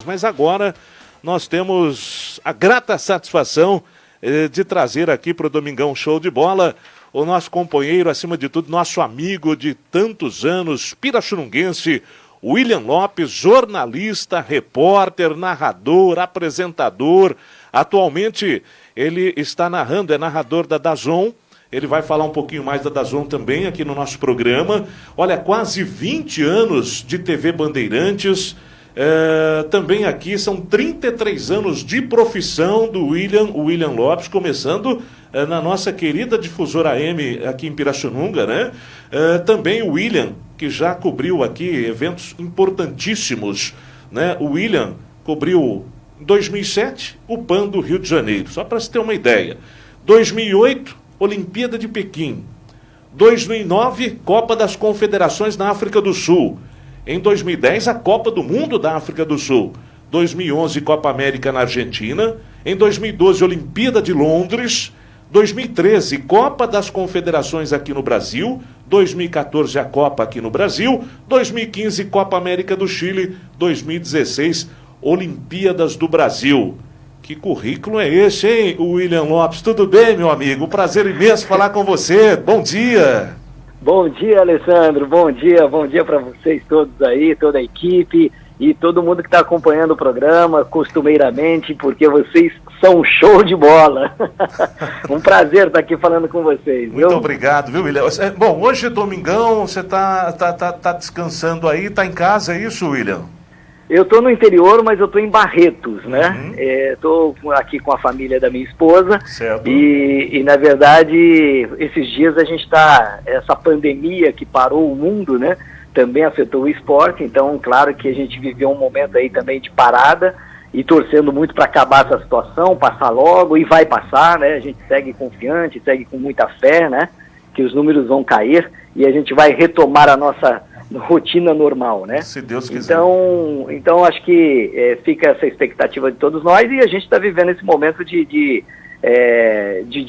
mas agora nós temos a grata satisfação de trazer aqui para o Domingão Show de Bola o nosso companheiro, acima de tudo, nosso amigo de tantos anos, pirassununguense, William Lopes, jornalista, repórter, narrador, apresentador. Atualmente ele está narrando, é narrador da DAZN. Ele vai falar um pouquinho mais da DAZN também aqui no nosso programa. Olha, quase 20 anos de TV Bandeirantes. Também aqui são 33 anos de profissão do William Lopes, começando na nossa querida difusora AM aqui em Pirassununga, né? Também o William, que já cobriu aqui eventos importantíssimos, né? O William cobriu em 2007 o PAN do Rio de Janeiro, só para se ter uma ideia. 2008, Olimpíada de Pequim. 2009, Copa das Confederações na África do Sul. Em 2010, a Copa do Mundo da África do Sul. 2011, Copa América na Argentina. Em 2012, Olimpíada de Londres. 2013, Copa das Confederações aqui no Brasil. 2014, a Copa aqui no Brasil. 2015, Copa América do Chile. 2016, Olimpíadas do Brasil. Que currículo é esse, hein, William Lopes? Tudo bem, meu amigo? Um prazer imenso falar com você. Bom dia. Bom dia, Alessandro. Bom dia para vocês todos aí, toda a equipe e todo mundo que está acompanhando o programa, costumeiramente, porque vocês são um show de bola. Um prazer estar aqui falando com vocês. Muito obrigado, viu, William? Bom, hoje é domingão, você tá descansando aí, tá em casa, é isso, William? Eu estou no interior, mas eu estou em Barretos, né? Estou aqui com a família da minha esposa. Certo. E, na verdade, esses dias a gente está... Essa pandemia que parou o mundo, né? Também afetou o esporte. Então, claro que a gente viveu um momento aí também de parada e torcendo muito para acabar essa situação, passar logo, e vai passar, né? A gente segue confiante, segue com muita fé, né? Que os números vão cair e a gente vai retomar a nossa rotina normal, né? Se Deus quiser. Então acho que fica essa expectativa de todos nós e a gente está vivendo esse momento de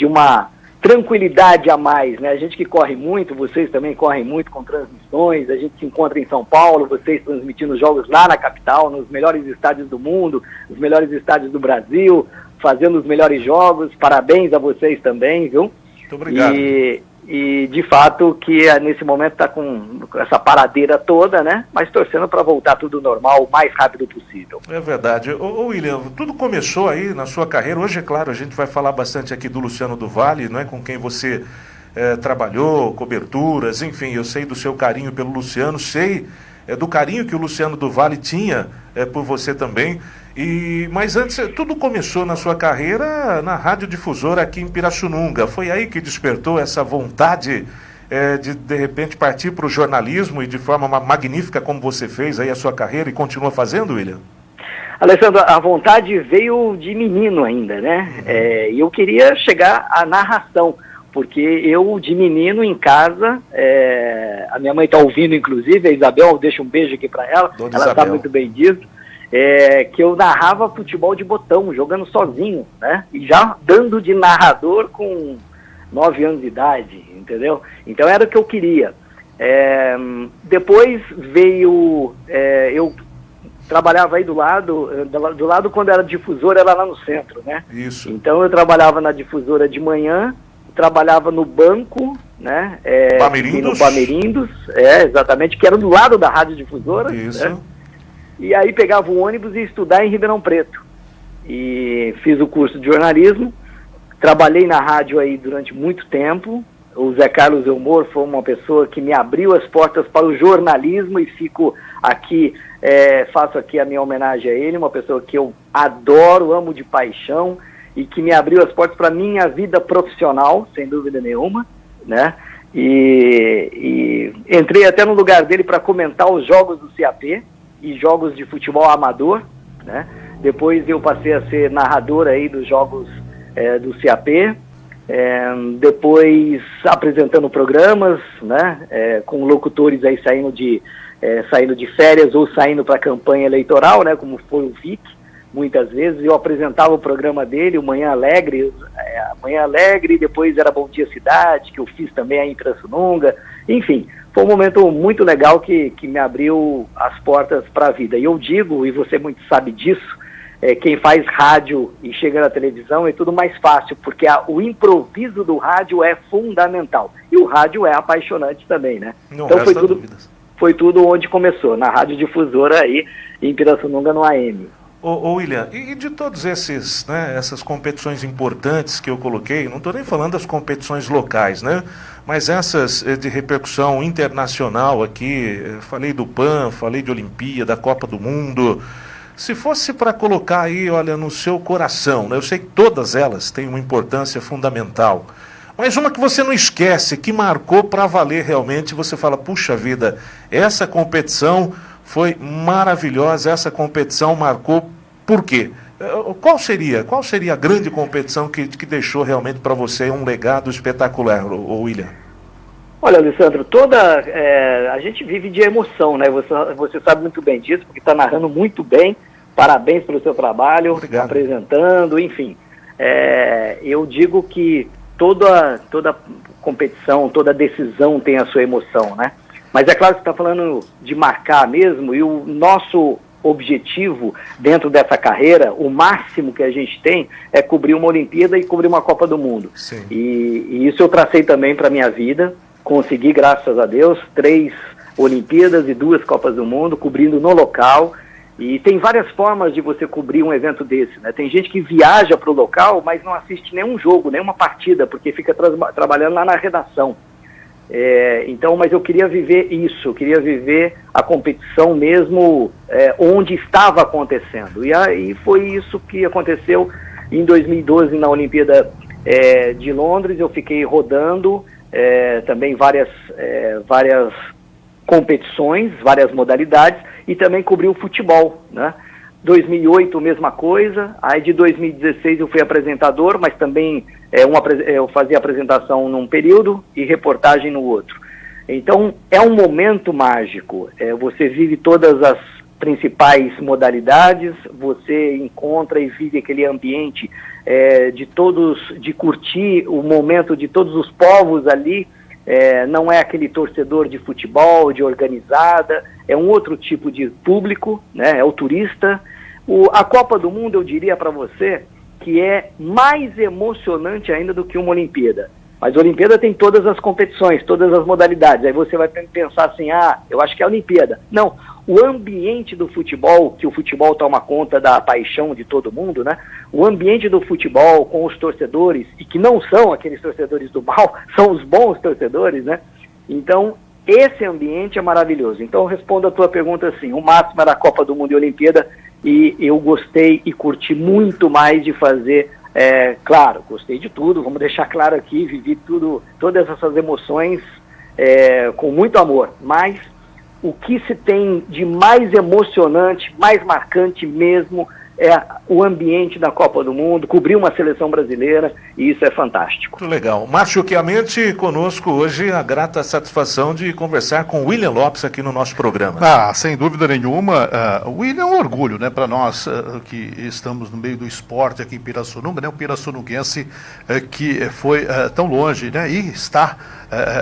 uma tranquilidade a mais, né? A gente que corre muito, vocês também correm muito com transmissões, a gente se encontra em São Paulo, vocês transmitindo jogos lá na capital, nos melhores estádios do mundo, os melhores estádios do Brasil, fazendo os melhores jogos. Parabéns a vocês também, viu? Muito obrigado. E de fato que nesse momento está com essa paradeira toda, né? Mas torcendo para voltar tudo normal o mais rápido possível. É verdade. Ô William, tudo começou aí na sua carreira. Hoje, é claro, a gente vai falar bastante aqui do Luciano do Vale, não é? Com quem você trabalhou, coberturas, enfim, eu sei do seu carinho pelo Luciano, sei do carinho que o Luciano do Vale tinha por você também. Mas antes, tudo começou na sua carreira na radiodifusora aqui em Pirassununga. Foi aí que despertou essa vontade de repente, partir para o jornalismo e de forma magnífica como você fez aí a sua carreira e continua fazendo, William? Alessandro, a vontade veio de menino ainda, né? E eu queria chegar à narração, porque eu, de menino, em casa, a minha mãe está ouvindo, inclusive, a Isabel, deixa um beijo aqui para ela, ela está muito bem disso. Que eu narrava futebol de botão, jogando sozinho, né? E já dando de narrador com 9 anos de idade, entendeu? Então era o que eu queria. Depois veio... eu trabalhava aí do lado quando era difusora, era lá no centro, né? Isso. Então eu trabalhava na difusora de manhã, trabalhava no banco, né? Palmeirindos? No Palmeirindos, exatamente, que era do lado da rádio difusora. Isso. Né? E aí pegava o ônibus e ia estudar em Ribeirão Preto. E fiz o curso de jornalismo, trabalhei na rádio aí durante muito tempo. O Zé Carlos Elmore foi uma pessoa que me abriu as portas para o jornalismo e fico aqui, faço aqui a minha homenagem a ele, uma pessoa que eu adoro, amo de paixão e que me abriu as portas para a minha vida profissional, sem dúvida nenhuma, né? E entrei até no lugar dele para comentar os jogos do CAP e jogos de futebol amador, né? Depois eu passei a ser narrador aí dos jogos do CAP, depois apresentando programas, né? Com locutores aí saindo de férias ou saindo para a campanha eleitoral, né? Como foi o Vic, muitas vezes. Eu apresentava o programa dele, o Manhã Alegre, depois era Bom Dia Cidade, que eu fiz também aí em Pirassununga, Enfim, foi um momento muito legal que me abriu as portas para a vida. E eu digo, e você muito sabe disso, quem faz rádio e chega na televisão é tudo mais fácil, porque o improviso do rádio é fundamental. E o rádio é apaixonante também, né? Não então resta dúvidas. Foi tudo onde começou, na rádio difusora aí em Pirassununga, no AM. Ô William, e de todos essas competições importantes que eu coloquei, não estou nem falando das competições locais, né? Mas essas de repercussão internacional aqui, falei do PAN, falei de Olimpíada, da Copa do Mundo. Se fosse para colocar aí, olha, no seu coração, né? Eu sei que todas elas têm uma importância fundamental, mas uma que você não esquece, que marcou para valer realmente, você fala, puxa vida, essa competição foi maravilhosa, essa competição marcou, por quê? Qual seria a grande competição que deixou realmente para você um legado espetacular, William? Olha, Alessandro, a gente vive de emoção, né? Você sabe muito bem disso, porque está narrando muito bem. Parabéns pelo seu trabalho, obrigado. Apresentando, enfim. Eu digo que toda competição, toda decisão tem a sua emoção, né? Mas é claro que você está falando de marcar mesmo, e o nosso objetivo dentro dessa carreira, o máximo que a gente tem é cobrir uma Olimpíada e cobrir uma Copa do Mundo. Sim. E isso eu tracei também para a minha vida, consegui, graças a Deus, 3 Olimpíadas e 2 Copas do Mundo, cobrindo no local. E tem várias formas de você cobrir um evento desse, né? Tem gente que viaja para o local, mas não assiste nenhum jogo, nenhuma partida, porque fica trabalhando lá na redação. Mas eu queria viver isso, eu queria viver a competição mesmo onde estava acontecendo. E aí foi isso que aconteceu em 2012 na Olimpíada de Londres. Eu fiquei rodando também várias competições, várias modalidades, e também cobri o futebol, né? 2008, mesma coisa. Aí de 2016 eu fui apresentador, mas também eu fazia apresentação num período e reportagem no outro. Então é um momento mágico, você vive todas as principais modalidades, você encontra e vive aquele ambiente de curtir o momento de todos os povos ali. Não é aquele torcedor de futebol, de organizada, é um outro tipo de público, né? É o turista. A Copa do Mundo, eu diria para você, que é mais emocionante ainda do que uma Olimpíada. Mas a Olimpíada tem todas as competições, todas as modalidades. Aí você vai pensar assim, eu acho que é a Olimpíada. Não, o ambiente do futebol, que o futebol toma conta da paixão de todo mundo, né? O ambiente do futebol com os torcedores, e que não são aqueles torcedores do mal, são os bons torcedores, né? Então, esse ambiente é maravilhoso. Então, eu respondo a tua pergunta assim, o máximo era a Copa do Mundo e a Olimpíada, e eu gostei e curti muito mais de fazer. Claro, gostei de tudo, vamos deixar claro aqui, vivi todas essas emoções com muito amor, mas o que se tem de mais emocionante, mais marcante mesmo, é o ambiente da Copa do Mundo, cobrir uma seleção brasileira, e isso é fantástico. Muito legal. Márcio Chiamendi, conosco hoje, a grata satisfação de conversar com o William Lopes aqui no nosso programa. Sem dúvida nenhuma, o William é um orgulho, né, para nós que estamos no meio do esporte aqui em Pirassununga, né, o pirassununguense que foi tão longe, né, e está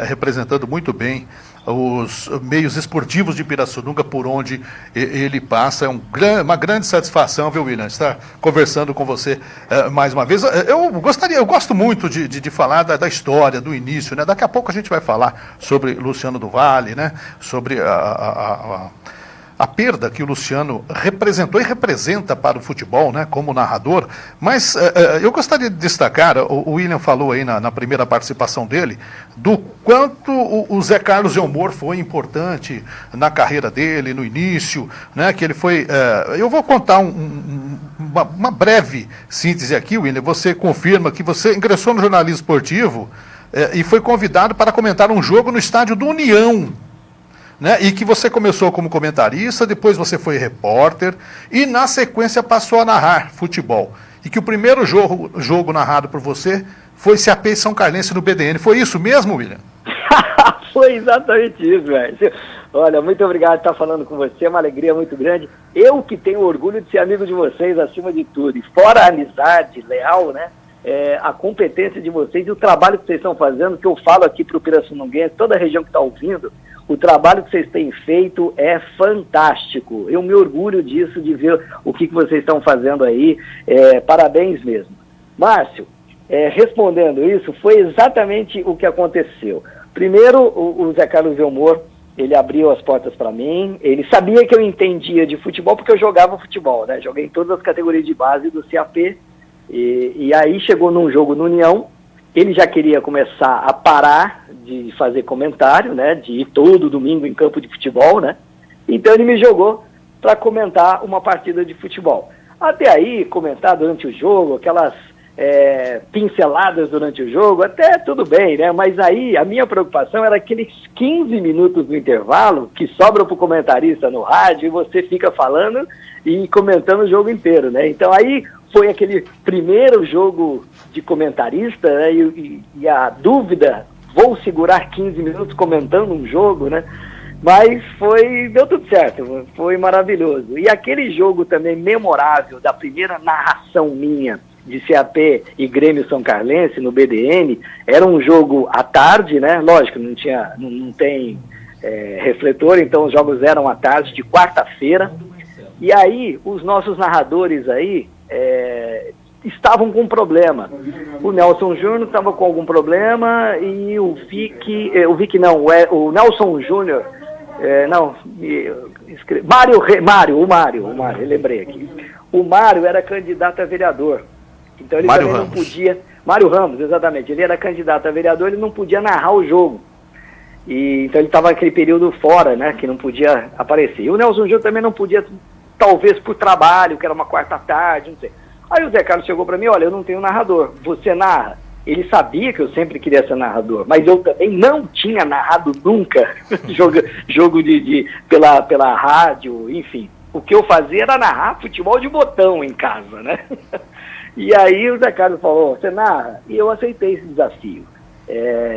representando muito bem os meios esportivos de Pirassununga, por onde ele passa. É uma grande satisfação, viu, William, estar conversando com você mais uma vez. Eu gosto muito de falar da história, do início, né? Daqui a pouco a gente vai falar sobre Luciano do Vale, né? Sobre a perda que o Luciano representou e representa para o futebol, né, como narrador. Mas eu gostaria de destacar, o William falou aí na primeira participação dele, do quanto o Zé Carlos Elmore foi importante na carreira dele, no início, né, que ele foi... eu vou contar uma breve síntese aqui, William. Você confirma que você ingressou no jornalismo esportivo e foi convidado para comentar um jogo no estádio do União, né? E que você começou como comentarista, depois você foi repórter e na sequência passou a narrar futebol. E que o primeiro jogo narrado por você foi CAP São Carlense no BDN. Foi isso mesmo, William? Foi exatamente isso, velho. Olha, muito obrigado por estar falando com você, é uma alegria muito grande. Eu que tenho orgulho de ser amigo de vocês acima de tudo. E fora a amizade leal, né? a competência de vocês e o trabalho que vocês estão fazendo, que eu falo aqui para o Pirassununguense, toda a região que está ouvindo, o trabalho que vocês têm feito é fantástico. Eu me orgulho disso, de ver o que vocês estão fazendo aí. Parabéns mesmo. Márcio, respondendo isso, foi exatamente o que aconteceu. Primeiro, o Zé Carlos Elmore, ele abriu as portas para mim, ele sabia que eu entendia de futebol, porque eu jogava futebol, né? Joguei em todas as categorias de base do CAP, e aí chegou num jogo no União, ele já queria começar a parar de fazer comentário, né? De ir todo domingo em campo de futebol, né? Então ele me jogou para comentar uma partida de futebol. Até aí, comentar durante o jogo, aquelas pinceladas durante o jogo, até tudo bem, né? Mas aí a minha preocupação era aqueles 15 minutos do intervalo que sobram para o comentarista no rádio e você fica falando e comentando o jogo inteiro, né? Então aí foi aquele primeiro jogo de comentarista, né? E a dúvida, vou segurar 15 minutos comentando um jogo, né? Mas deu tudo certo, foi maravilhoso. E aquele jogo também memorável da primeira narração minha de CAP e Grêmio São Carlense no BDN, era um jogo à tarde, né? Lógico, não tem refletor, então os jogos eram à tarde, de quarta-feira. E aí, os nossos narradores aí estavam com problema. O Nelson Júnior estava com algum problema e o Nelson Júnior, Mário, eu lembrei aqui. O Mário era candidato a vereador. Então ele também não podia... Mário Ramos, exatamente. Ele era candidato a vereador, ele não podia narrar o jogo. Então ele estava naquele período fora, né? Que não podia aparecer. E o Nelson Júnior também não podia, talvez por trabalho, que era uma quarta-tarde, não sei. Aí o Zé Carlos chegou para mim, olha, eu não tenho narrador, você narra. Ele sabia que eu sempre queria ser narrador, mas eu também não tinha narrado nunca jogo pela rádio, enfim. O que eu fazia era narrar futebol de botão em casa, né? E aí o Zé Carlos falou, você narra? E eu aceitei esse desafio.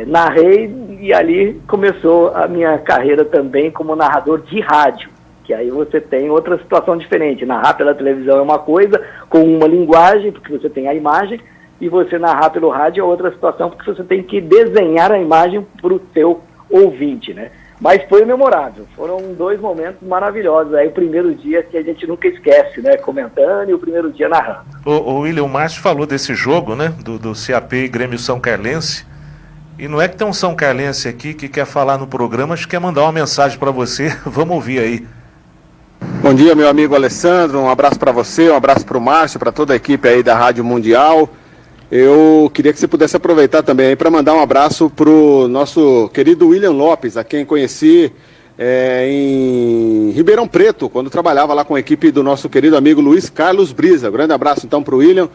Narrei e ali começou a minha carreira também como narrador de rádio, que aí você tem outra situação diferente. Narrar pela televisão é uma coisa, com uma linguagem, porque você tem a imagem, e você narrar pelo rádio é outra situação, porque você tem que desenhar a imagem para o seu ouvinte, né? Mas foi memorável, foram 2 momentos maravilhosos. Aí o primeiro dia que a gente nunca esquece, né? Comentando e o primeiro dia narrando. O William, o Márcio falou desse jogo, né? Do CAP e Grêmio São Carlense. E não é que tem um São Carlense aqui que quer falar no programa, acho que quer mandar uma mensagem para você. Vamos ouvir aí. Bom dia, meu amigo Alessandro. Um abraço para você, um abraço para o Márcio, para toda a equipe aí da Rádio Mundial. Eu queria que você pudesse aproveitar também aí para mandar um abraço para o nosso querido William Lopes, a quem conheci em Ribeirão Preto, quando trabalhava lá com a equipe do nosso querido amigo Luiz Carlos Brisa. Um grande abraço então para o William.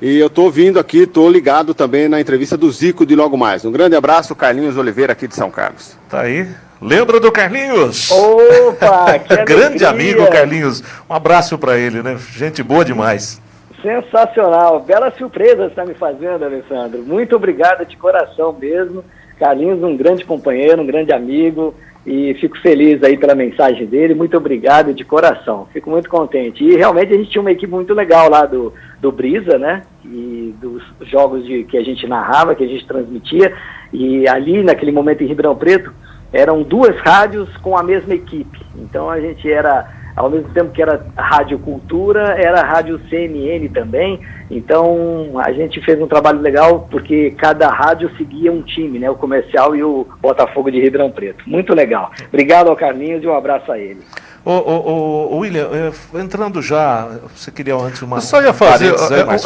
E eu estou ouvindo aqui, estou ligado também na entrevista do Zico de logo mais. Um grande abraço, Carlinhos Oliveira aqui de São Carlos. Tá aí. Lembra do Carlinhos? Opa, que grande amigo Carlinhos. Um abraço para ele, né? Gente boa demais. Sensacional, bela surpresa você está me fazendo, Alessandro. Muito obrigado de coração mesmo. Carlinhos, um grande companheiro, um grande amigo, e fico feliz aí pela mensagem dele. Muito obrigado de coração, fico muito contente. E realmente a gente tinha uma equipe muito legal lá do Brisa, né? E dos jogos que a gente narrava, que a gente transmitia. E ali, naquele momento em Ribeirão Preto, eram 2 rádios com a mesma equipe. Então a gente era... Ao mesmo tempo que era Rádio Cultura, era Rádio CNN também. Então, a gente fez um trabalho legal, porque cada rádio seguia um time, né? O Comercial e o Botafogo de Ribeirão Preto. Muito legal. Obrigado ao Carlinhos e um abraço a ele. William, entrando já, você queria antes uma... Eu só ia fazer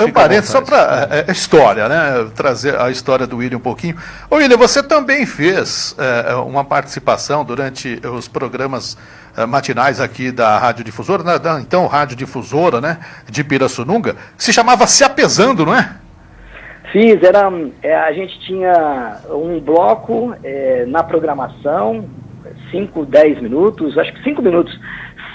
um parênteses só para história, né? Trazer a história do William um pouquinho. Ô William, você também fez uma participação durante os programas matinais aqui da Rádio Difusora, então Rádio Difusora, né? De Pirassununga, que se chamava Se Apesando, não é? Fiz, a gente tinha um bloco na programação, 5, 10 minutos, acho que 5 minutos,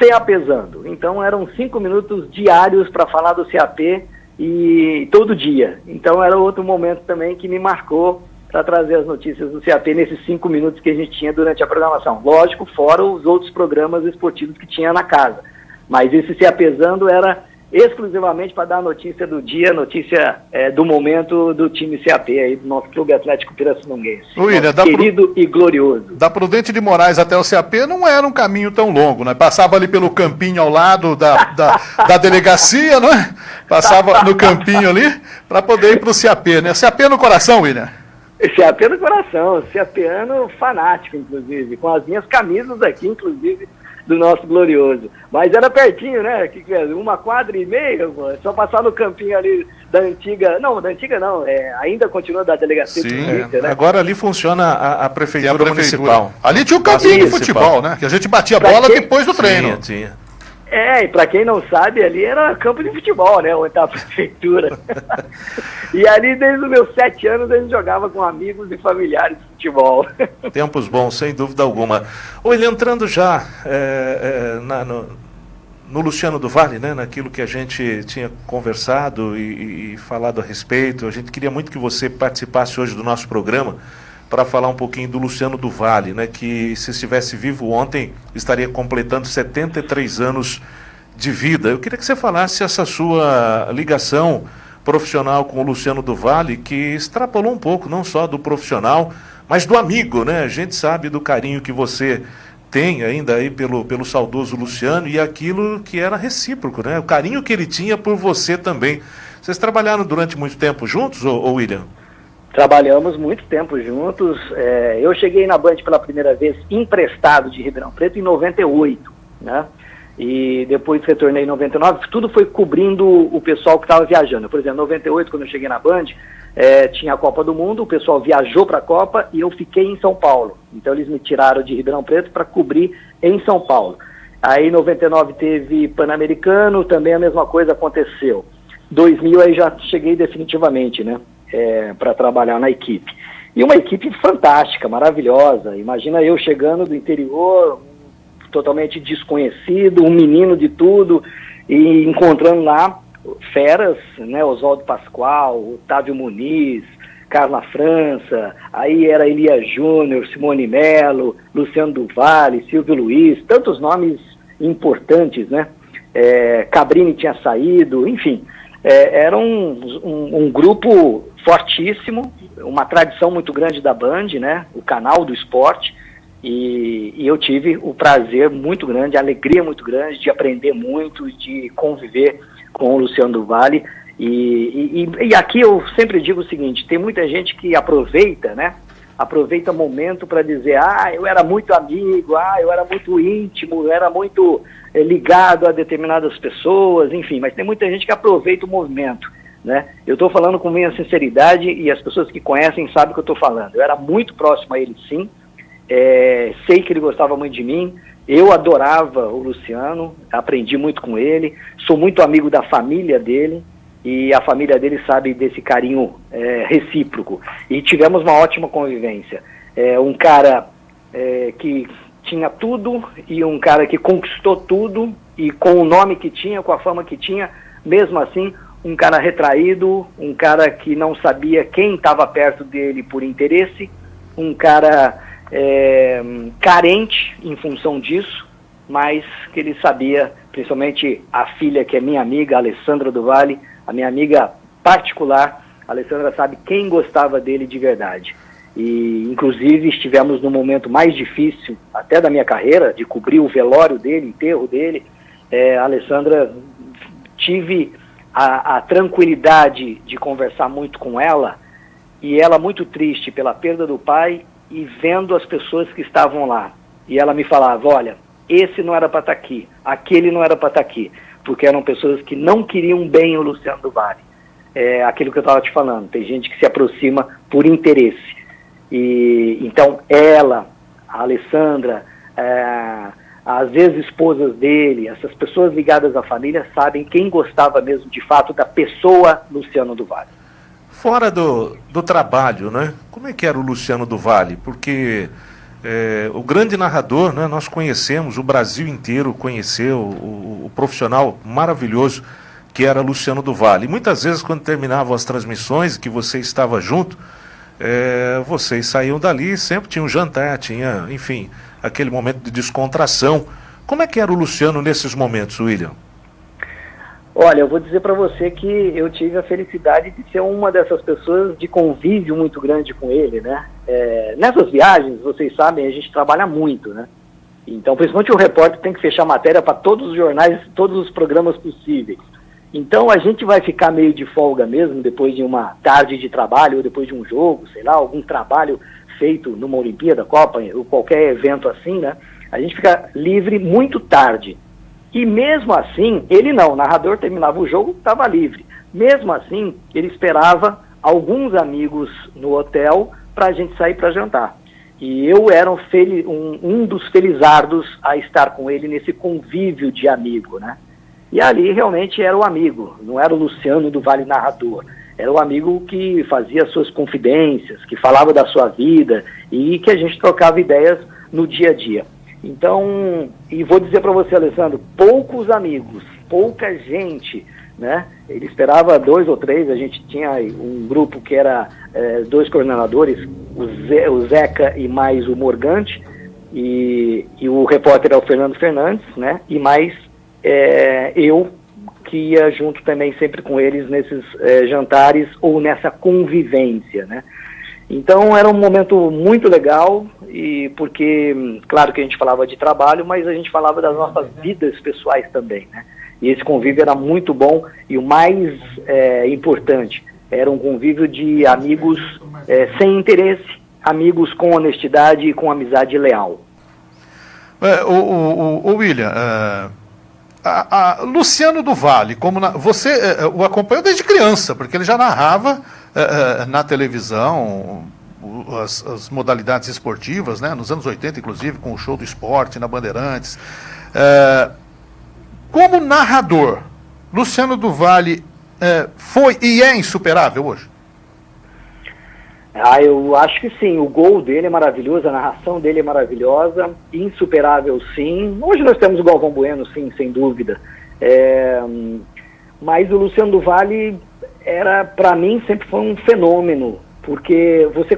Se Apesando. Então eram 5 minutos diários para falar do CAP e todo dia. Então era outro momento também que me marcou para trazer as notícias do CAP nesses 5 minutos que a gente tinha durante a programação. Lógico, fora os outros programas esportivos que tinha na casa. Mas esse Se Apesando era exclusivamente para dar a notícia do dia, notícia do momento do time CAP aí, do nosso Clube Atlético Pirassununguense. William, Querido e glorioso. Da Prudente de Moraes até o CAP não era um caminho tão longo, né? Passava ali pelo campinho ao lado da delegacia, né? Passava no campinho ali para poder ir para o CAP, né? CAP no coração, William. CAP no coração, CAPano fanático, inclusive, com as minhas camisas aqui, inclusive, do nosso glorioso. Mas era pertinho, né? Uma quadra e meia, só passar no campinho ali da antiga... Não, ainda continua da delegacia de polícia, né? Agora ali funciona a prefeitura municipal. Ali tinha o campinho de futebol, né? Que a gente batia a bola depois do treino. Tinha. E para quem não sabe, ali era campo de futebol, né? Onde estava a prefeitura. E ali, desde os meus 7 anos, a gente jogava com amigos e familiares de futebol. Tempos bons, sem dúvida alguma. Ele entrando já no Luciano do Vale, né? Naquilo que a gente tinha conversado e falado a respeito, a gente queria muito que você participasse hoje do nosso programa para falar um pouquinho do Luciano do Vale, né, que se estivesse vivo ontem, estaria completando 73 anos de vida. Eu queria que você falasse essa sua ligação profissional com o Luciano do Vale, que extrapolou um pouco, não só do profissional, mas do amigo, né? A gente sabe do carinho que você tem ainda aí pelo saudoso Luciano e aquilo que era recíproco, né? O carinho que ele tinha por você também. Vocês trabalharam durante muito tempo juntos, ou William? Trabalhamos muito tempo juntos. Eu cheguei na Band pela primeira vez emprestado de Ribeirão Preto em 98, né? E depois retornei em 99. Tudo foi cobrindo o pessoal que estava viajando. Por exemplo, em 98, quando eu cheguei na Band, tinha a Copa do Mundo, o pessoal viajou para a Copa e eu fiquei em São Paulo. Então eles me tiraram de Ribeirão Preto para cobrir em São Paulo. Aí em 99 teve Pan-Americano, também a mesma coisa aconteceu. 2000 aí já cheguei definitivamente, né? Para trabalhar na equipe. E uma equipe fantástica, maravilhosa. Imagina eu chegando do interior, totalmente desconhecido, um menino de tudo, e encontrando lá feras, né? Oswaldo Pascoal, Otávio Muniz, Carla França, aí era Elias Júnior, Simone Melo, Luciano do Vale, Silvio Luiz, tantos nomes importantes, né? Cabrini tinha saído, enfim. Era um grupo fortíssimo, uma tradição muito grande da Band, né? O canal do esporte, e eu tive o prazer muito grande, a alegria muito grande de aprender muito, de conviver com o Luciano do Vale. E aqui eu sempre digo o seguinte: tem muita gente que aproveita, né? Aproveita o momento para dizer, eu era muito amigo, eu era muito íntimo, eu era muito ligado a determinadas pessoas, enfim, mas tem muita gente que aproveita o movimento, né? Eu estou falando com minha sinceridade e as pessoas que conhecem sabem o que eu estou falando. Eu era muito próximo a ele, sim, sei que ele gostava muito de mim, eu adorava o Luciano, aprendi muito com ele, sou muito amigo da família dele, e a família dele sabe desse carinho recíproco. E tivemos uma ótima convivência. Um cara que tinha tudo e um cara que conquistou tudo, e com o nome que tinha, com a fama que tinha, mesmo assim, um cara retraído, um cara que não sabia quem estava perto dele por interesse, um cara carente em função disso, mas que ele sabia, principalmente a filha que é minha amiga, a Alessandra do Vale, a minha amiga particular, a Alessandra sabe quem gostava dele de verdade. E, inclusive, estivemos no momento mais difícil, até da minha carreira, de cobrir o velório dele, o enterro dele. A Alessandra, tive a tranquilidade de conversar muito com ela, e ela muito triste pela perda do pai, e vendo as pessoas que estavam lá. E ela me falava, olha, esse não era para estar aqui, aquele não era para estar aqui, porque eram pessoas que não queriam bem o Luciano do Vale. Aquilo que eu estava te falando, tem gente que se aproxima por interesse. E então ela, a Alessandra, as ex-esposas dele, essas pessoas ligadas à família sabem quem gostava mesmo de fato da pessoa Luciano do Vale. Fora do trabalho, né? Como é que era o Luciano do Vale? Porque o grande narrador, né, nós conhecemos, o Brasil inteiro conheceu o profissional maravilhoso que era Luciano do Vale. E muitas vezes, quando terminavam as transmissões, que você estava junto, vocês saíam dali, sempre tinha um jantar, tinha, enfim, aquele momento de descontração. Como é que era o Luciano nesses momentos, William? Olha, eu vou dizer para você que eu tive a felicidade de ser uma dessas pessoas de convívio muito grande com ele, né? Nessas viagens, vocês sabem, a gente trabalha muito, né? Então, principalmente o repórter tem que fechar matéria para todos os jornais, todos os programas possíveis. Então, a gente vai ficar meio de folga mesmo, depois de uma tarde de trabalho, ou depois de um jogo, sei lá, algum trabalho feito numa Olimpíada, Copa, ou qualquer evento assim, né? A gente fica livre muito tarde. E mesmo assim, ele não, o narrador terminava o jogo, estava livre. Mesmo assim, ele esperava alguns amigos no hotel para a gente sair para jantar. E eu era um dos felizardos a estar com ele nesse convívio de amigo, né? E ali realmente era o amigo, não era o Luciano do Vale narrador. Era o amigo que fazia suas confidências, que falava da sua vida e que a gente trocava ideias no dia a dia. Então, e vou dizer para você, Alessandro, poucos amigos, pouca gente, né? Ele esperava 2 ou 3, a gente tinha um grupo que era 2 coordenadores, o Zeca e mais o Morgante, e o repórter é o Fernando Fernandes, né? E mais eu, que ia junto também sempre com eles nesses jantares ou nessa convivência, né? Então era um momento muito legal, e porque, claro que a gente falava de trabalho, mas a gente falava das nossas vidas pessoais também, né? E esse convívio era muito bom, e o mais importante, era um convívio de amigos sem interesse, amigos com honestidade e com amizade leal. O William, Luciano do Vale, você o acompanhou desde criança, porque ele já narrava na televisão as modalidades esportivas, né, nos anos 80, inclusive, com o Show do Esporte na Bandeirantes. Como narrador, Luciano do Vale foi e é insuperável hoje? Eu acho que sim, o gol dele é maravilhoso, a narração dele é maravilhosa, insuperável sim. Hoje nós temos o Galvão Bueno, sim, sem dúvida. Mas o Luciano do Vale para mim, sempre foi um fenômeno, porque você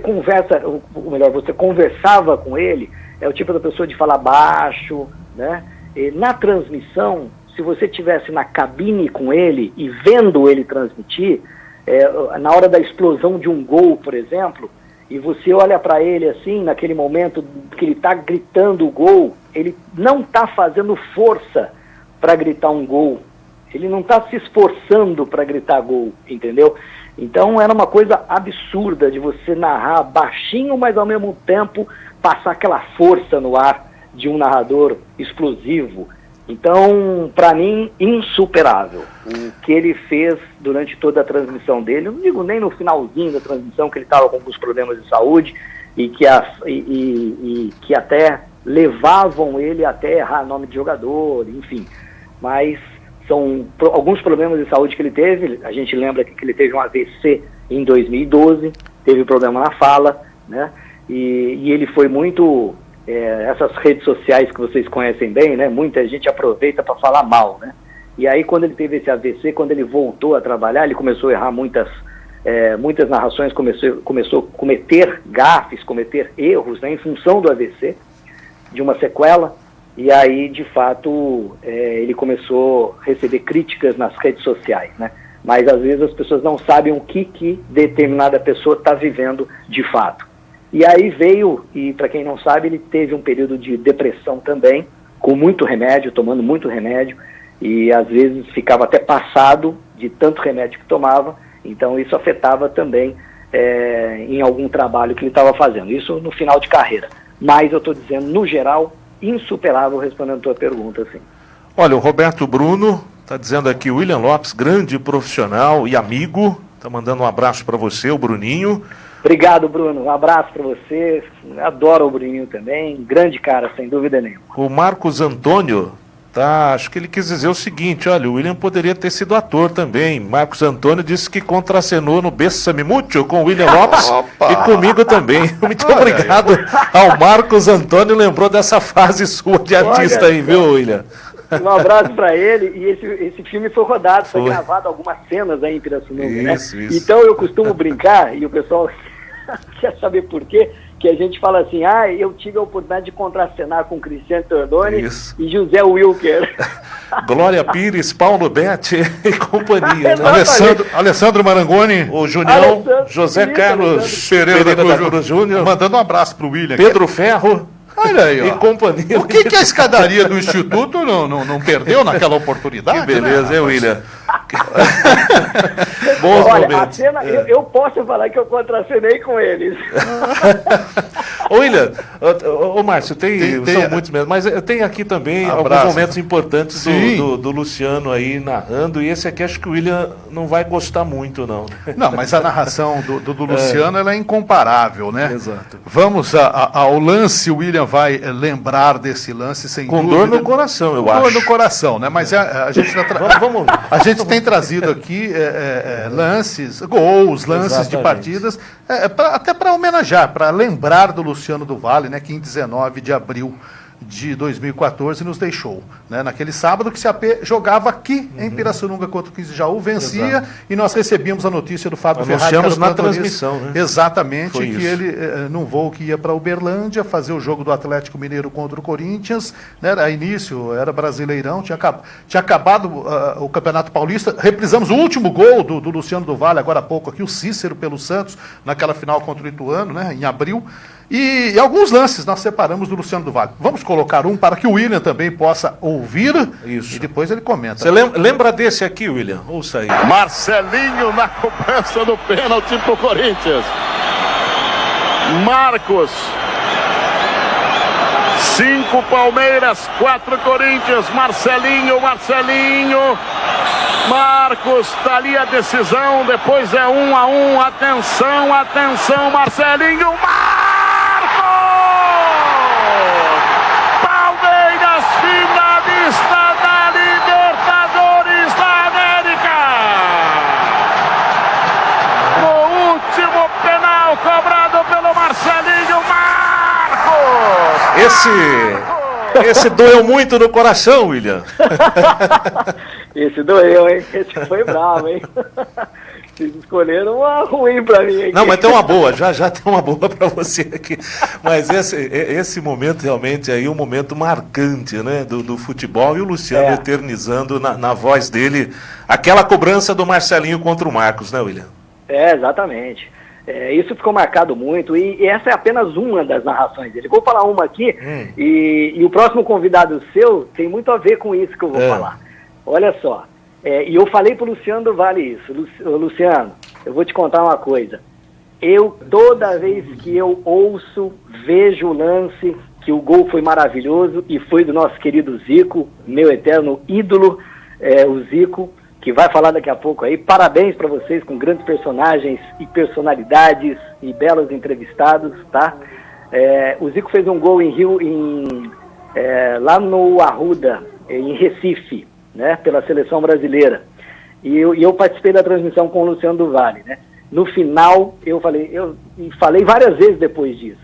você conversava com ele, é o tipo da pessoa de falar baixo, né? E na transmissão, se você estivesse na cabine com ele e vendo ele transmitir, na hora da explosão de um gol, por exemplo, e você olha para ele assim, naquele momento que ele está gritando o gol, ele não está fazendo força para gritar um gol, ele não está se esforçando para gritar gol, entendeu? Então era uma coisa absurda de você narrar baixinho, mas ao mesmo tempo passar aquela força no ar de um narrador explosivo. Então, para mim, insuperável. O que ele fez durante toda a transmissão dele, eu não digo nem no finalzinho da transmissão, que ele estava com alguns problemas de saúde e que até levavam ele até errar nome de jogador, enfim. Mas são alguns problemas de saúde que ele teve. A gente lembra que ele teve um AVC em 2012, teve problema na fala, né? E ele foi muito... essas redes sociais que vocês conhecem bem, né? Muita gente aproveita para falar mal, né? E aí quando ele teve esse AVC, quando ele voltou a trabalhar, ele começou a errar muitas narrações, começou a cometer gafes, cometer erros, né, em função do AVC, de uma sequela. E aí, de fato, ele começou a receber críticas nas redes sociais, né? Mas às vezes as pessoas não sabem o que determinada pessoa está vivendo de fato. E aí veio, e para quem não sabe, ele teve um período de depressão também, com muito remédio, tomando muito remédio, e às vezes ficava até passado de tanto remédio que tomava, então isso afetava também em algum trabalho que ele estava fazendo, isso no final de carreira. Mas eu estou dizendo, no geral, insuperável, respondendo a tua pergunta, assim. Olha, o Roberto Bruno está dizendo aqui, William Lopes, grande profissional e amigo, está mandando um abraço para você, o Bruninho. Obrigado, Bruno. Um abraço para você. Adoro o Bruninho também. Grande cara, sem dúvida nenhuma. O Marcos Antônio, acho que ele quis dizer o seguinte, olha, o William poderia ter sido ator também. Marcos Antônio disse que contracenou no Bésame Mucho com o William Lopes e comigo também. Muito obrigado ao Marcos Antônio, lembrou dessa fase sua de artista aí, viu, William? Um abraço para ele, e esse filme foi rodado, foi gravado algumas cenas aí em Pirassununga, né? Isso. Então eu costumo brincar, e o pessoal quer saber por quê, que a gente fala assim, eu tive a oportunidade de contracenar com Cristiano Tordoni e José Wilker. Glória Pires, Paulo Betti e companhia. Né? Alessandro Marangoni, o Junião, José Carlos Pereira da Cruz Júnior, mandando um abraço pro William. Pedro Ferro. Olha aí, ó. E companhia. O que a escadaria do Instituto não perdeu naquela oportunidade? Que beleza, né? hein, William? Bons Olha, momentos. a cena, eu posso falar que eu contracenei com eles. Ô, William, ô Márcio, são muitos mesmo, mas tem aqui também alguns momentos importantes do Luciano aí narrando, e esse aqui acho que o William não vai gostar muito, não. Não, mas a narração do Luciano ela é incomparável, né? Exato. Vamos ao lance, o William vai lembrar desse lance sem com dúvida. Dor no coração, eu acho. Dor no coração, né? Mas a gente tem trazido aqui lances, gols, lances de partidas, até para homenagear, para lembrar do Luciano do Valle, né? Que em 19 de abril de 2014 nos deixou, né? Naquele sábado que o CAP jogava aqui em Pirassununga contra o 15 de Jaú, vencia, e nós recebíamos a notícia do Fábio Ferrari. Anunciamos na transmissão, né? Exatamente, Foi que isso. ele num voo que ia para Uberlândia fazer o jogo do Atlético Mineiro contra o Corinthians, né? A início era Brasileirão, tinha acabado o Campeonato Paulista, reprisamos o último gol do Luciano do Valle, agora há pouco aqui, o Cícero pelo Santos, naquela final contra o Ituano, né? Em abril. E alguns lances nós separamos do Luciano do Valle. Vamos colocar um para que o William também possa ouvir. Isso. E depois ele comenta. Você lembra desse aqui, William? Ouça aí. Marcelinho na cobrança do pênalti pro Corinthians. Marcos. 5 Palmeiras, 4 Corinthians. Marcelinho. Marcos, tá ali a decisão. Depois é 1-1. Atenção, Marcelinho. Palmeiras, finalista da Libertadores da América. O último penal cobrado pelo Marcelinho. Marcos! Esse doeu muito no coração, William. Esse doeu, hein? Esse foi bravo, hein? Vocês escolheram uma ruim pra mim aqui. Não, mas tem uma boa, já tem uma boa pra você aqui. Mas esse momento realmente aí, um momento marcante, né, do futebol, e o Luciano eternizando na voz dele aquela cobrança do Marcelinho contra o Marcos, né, William? Exatamente. Isso ficou marcado muito, e essa é apenas uma das narrações dele. Vou falar uma aqui, e o próximo convidado seu tem muito a ver com isso que eu vou falar. Olha só. E eu falei pro Luciano do Valle isso. Luciano, eu vou te contar uma coisa. Toda vez que eu ouço, vejo o lance, que o gol foi maravilhoso e foi do nosso querido Zico, meu eterno ídolo, o Zico, que vai falar daqui a pouco aí. Parabéns para vocês, com grandes personagens e personalidades e belos entrevistados, tá? O Zico fez um gol lá no Arruda, em Recife, né, pela seleção brasileira, e eu participei da transmissão com o Luciano do Valle, né? No final eu falei várias vezes depois disso,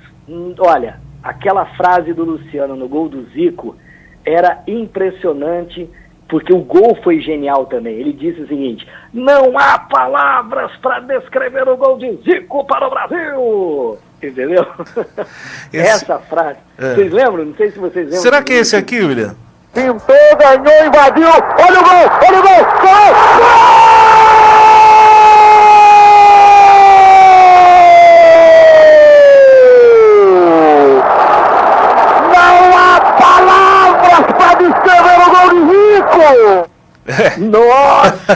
olha, aquela frase do Luciano no gol do Zico era impressionante, porque o gol foi genial também. Ele disse o seguinte: não há palavras para descrever o gol de Zico para o Brasil, entendeu? Essa frase, vocês lembram? Não sei se vocês lembram. Será que é esse aqui, William? Pintou, ganhou, invadiu. Olha o gol! Gol! Não há palavras para descrever o gol de Zico! Nossa!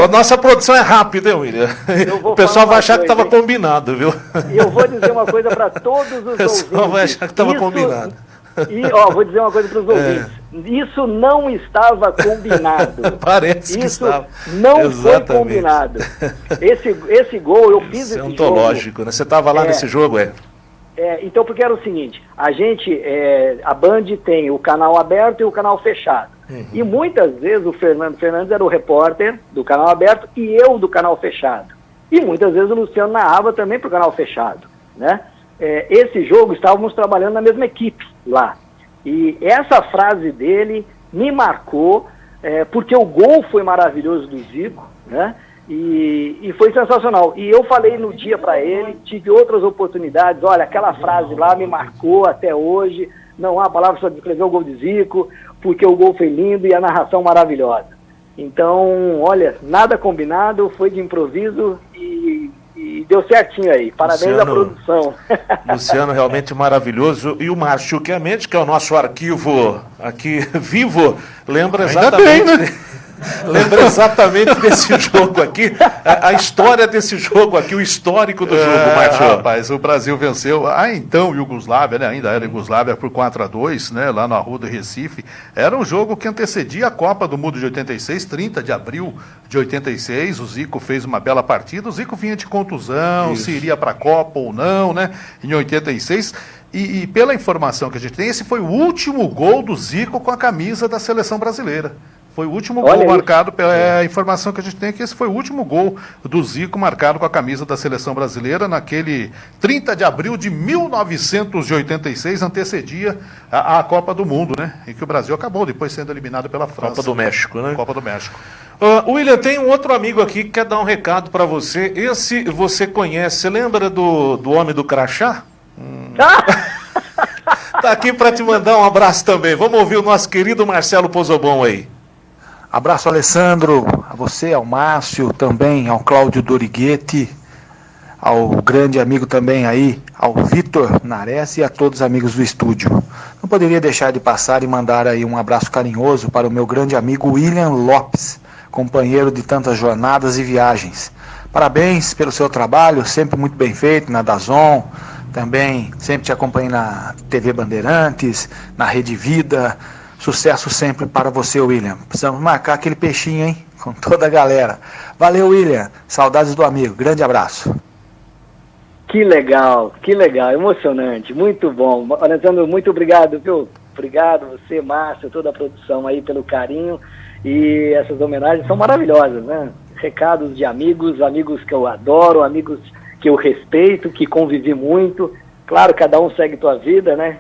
Nossa produção é rápida, hein, William? O pessoal vai achar que estava combinado, viu? E eu vou dizer uma coisa para todos os ouvintes. O pessoal vai achar que estava combinado. E, vou dizer uma coisa para os ouvintes. Isso não estava combinado. Parece que estava. Não foi combinado. Esse gol, eu fiz esse jogo. Ontológico, né? Você estava lá nesse jogo, então, porque era o seguinte, a Band tem o canal aberto e o canal fechado. E muitas vezes o Fernando Fernandes era o repórter do canal aberto e eu do canal fechado. E muitas vezes o Luciano narrava também para o canal fechado, né? Esse jogo estávamos trabalhando na mesma equipe lá. E essa frase dele me marcou, porque o gol foi maravilhoso do Zico, né? E foi sensacional. E eu falei no dia para ele, tive outras oportunidades, olha, aquela frase lá me marcou até hoje, não há palavra para descrever o gol de Zico, porque o gol foi lindo e a narração maravilhosa. Então, olha, nada combinado, foi de improviso e deu certinho aí. Parabéns à produção. Luciano, realmente maravilhoso. E o Márcio Chiamendi, que é o nosso arquivo aqui vivo, lembra exatamente... Lembra exatamente desse jogo aqui, a história desse jogo aqui, o histórico do jogo, Márcio. Rapaz, o Brasil venceu então Iugoslávia, né? Ainda era Iugoslávia, por 4-2, né? Lá na Rua do Recife. Era um jogo que antecedia a Copa do Mundo de 86, 30 de abril de 86. O Zico fez uma bela partida. O Zico vinha de contusão, se iria para a Copa ou não, né? Em 86. E pela informação que a gente tem, esse foi o último gol do Zico com a camisa da seleção brasileira. Foi o último gol marcado, pela informação que a gente tem, que esse foi o último gol do Zico marcado com a camisa da seleção brasileira naquele 30 de abril de 1986, antecedia a Copa do Mundo, né? Em que o Brasil acabou depois sendo eliminado pela França. Copa do México, né? Copa do México. William, tem um outro amigo aqui que quer dar um recado para você. Esse você conhece, você lembra do homem do crachá? Tá aqui para te mandar um abraço também. Vamos ouvir o nosso querido Marcelo Pozobon aí. Abraço, Alessandro, a você, ao Márcio, também ao Cláudio Dorighetti, ao grande amigo também aí, ao Vitor Nares e a todos os amigos do estúdio. Não poderia deixar de passar e mandar aí um abraço carinhoso para o meu grande amigo William Lopes, companheiro de tantas jornadas e viagens. Parabéns pelo seu trabalho, sempre muito bem feito na DAZN, também sempre te acompanhei na TV Bandeirantes, na Rede Vida. Sucesso sempre para você, William. Precisamos marcar aquele peixinho, hein? Com toda a galera. Valeu, William. Saudades do amigo. Grande abraço. Que legal, emocionante, muito bom. Alessandro, muito obrigado, viu? Obrigado você, Márcio, toda a produção aí pelo carinho. E essas homenagens são maravilhosas, né? Recados de amigos que eu adoro, amigos que eu respeito, que convivi muito. Claro, cada um segue tua vida, né?